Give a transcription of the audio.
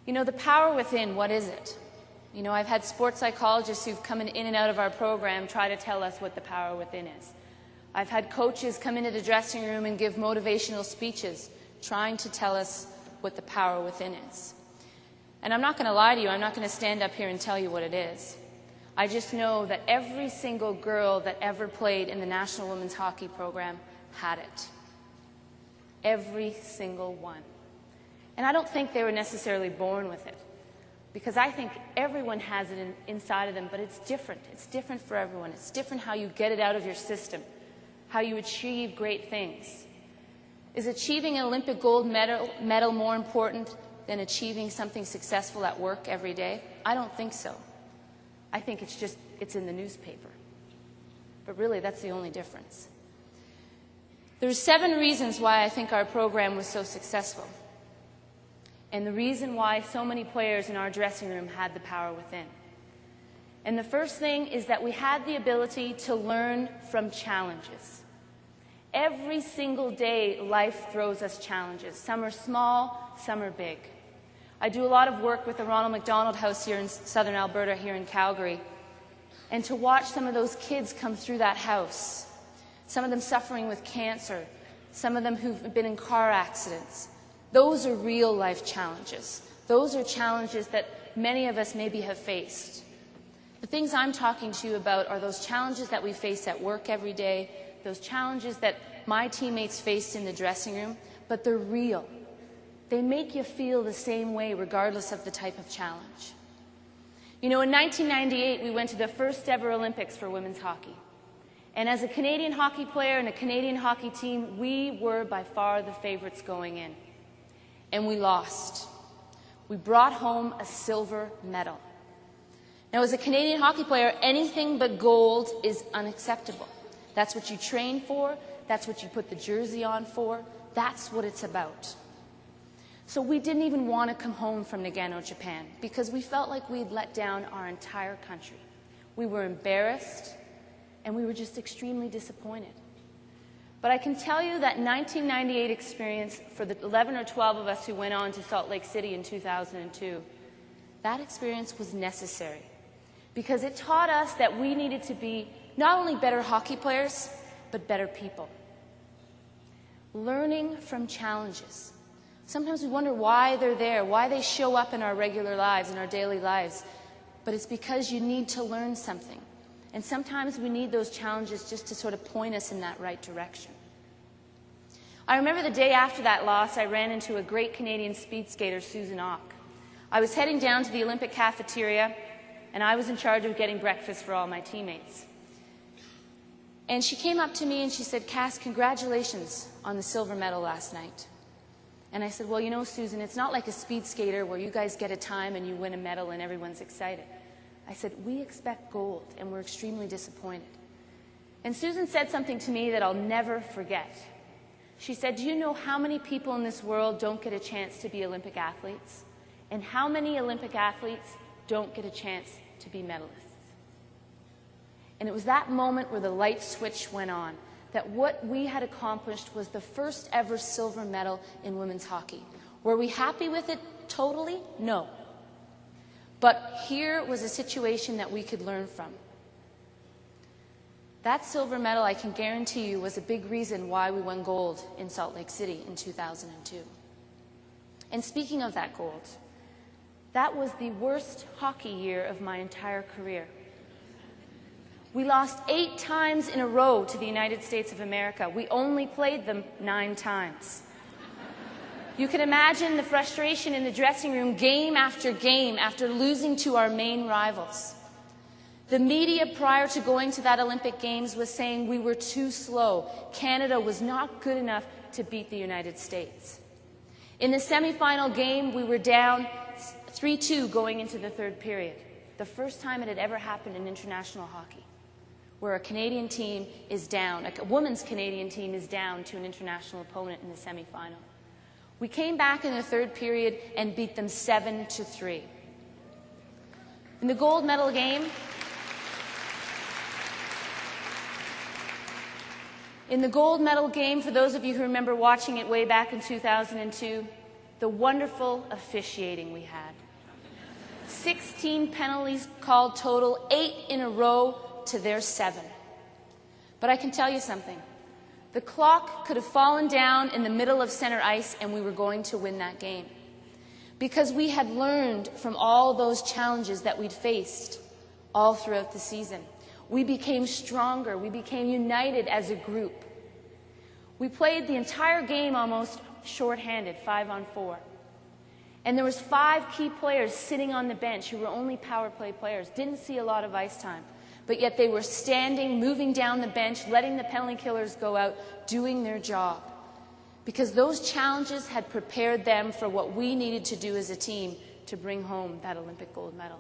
You know, the power within, what is it? You know, I've had sports psychologists who've come in and out of our program try to tell us what the power within is. I've had coaches come into the dressing room and give motivational speeches trying to tell us what the power within is. And I'm not going to lie to you, I'm not going to stand up here and tell you what it is. I just know that every single girl that ever played in the National Women's Hockey program had it. Every single one. And I don't think they were necessarily born with it, because I think everyone has it inside of them, but it's different. It's different for everyone. It's different how you get it out of your system, how you achieve great things. Is achieving an Olympic gold medal more important than achieving something successful at work every day? I don't think so. I think it's in the newspaper. But really, that's the only difference. There's 7 reasons why I think our program was so successful. And the reason why so many players in our dressing room had the power within. And the first thing is that we had the ability to learn from challenges. Every single day, life throws us challenges. Some are small, some are big. I do a lot of work with the Ronald McDonald House here in southern Alberta, here in Calgary. And to watch some of those kids come through that house, some of them suffering with cancer, some of them who've been in car accidents, those are real life challenges. Those are challenges that many of us maybe have faced. The things I'm talking to you about are those challenges that we face at work every day, those challenges that my teammates faced in the dressing room, but they're real. They make you feel the same way regardless of the type of challenge. You know, in 1998, we went to the first ever Olympics for women's hockey. And as a Canadian hockey player and a Canadian hockey team, we were by far the favorites going in. And we lost. We brought home a silver medal. Now, as a Canadian hockey player, anything but gold is unacceptable. That's what you train for. That's what you put the jersey on for. That's what it's about. So we didn't even want to come home from Nagano, Japan, because we felt like we'd let down our entire country. We were embarrassed, and we were just extremely disappointed. But I can tell you that 1998 experience, for the 11 or 12 of us who went on to Salt Lake City in 2002, that experience was necessary, because it taught us that we needed to be not only better hockey players, but better people. Learning from challenges. Sometimes we wonder why they're there, why they show up in our regular lives, in our daily lives. But it's because you need to learn something. And sometimes we need those challenges just to sort of point us in that right direction. I remember the day after that loss, I ran into a great Canadian speed skater, Susan Ock. I was heading down to the Olympic cafeteria, and I was in charge of getting breakfast for all my teammates. And she came up to me and she said, "Cass, congratulations on the silver medal last night." And I said, "Well, you know, Susan, it's not like a speed skater where you guys get a time and you win a medal and everyone's excited." I said, "We expect gold, and we're extremely disappointed." And Susan said something to me that I'll never forget. She said, "Do you know how many people in this world don't get a chance to be Olympic athletes? And how many Olympic athletes don't get a chance to be medalists?" And it was that moment where the light switch went on, that what we had accomplished was the first ever silver medal in women's hockey. Were we happy with it totally? No. But here was a situation that we could learn from. That silver medal, I can guarantee you, was a big reason why we won gold in Salt Lake City in 2002. And speaking of that gold, that was the worst hockey year of my entire career. We lost 8 times in a row to the United States of America. We only played them 9 times. You can imagine the frustration in the dressing room game after losing to our main rivals. The media prior to going to that Olympic Games was saying we were too slow. Canada was not good enough to beat the United States. In the semifinal game, we were down 3-2 going into the 3rd period. The first time it had ever happened in international hockey, where a Canadian team is down, a women's Canadian team is down to an international opponent in the semifinal. We came back in the 3rd period and beat them 7-3. In the gold medal game, In the gold medal game, for those of you who remember watching it way back in 2002, the wonderful officiating we had. 16 penalties called total, 8 in a row to their 7. But I can tell you something. The clock could have fallen down in the middle of center ice and we were going to win that game. Because we had learned from all those challenges that we'd faced all throughout the season. We became stronger. We became united as a group. We played the entire game almost shorthanded, 5-on-4. And there was 5 key players sitting on the bench who were only power play players, didn't see a lot of ice time. But yet they were standing, moving down the bench, letting the penalty killers go out, doing their job. Because those challenges had prepared them for what we needed to do as a team to bring home that Olympic gold medal.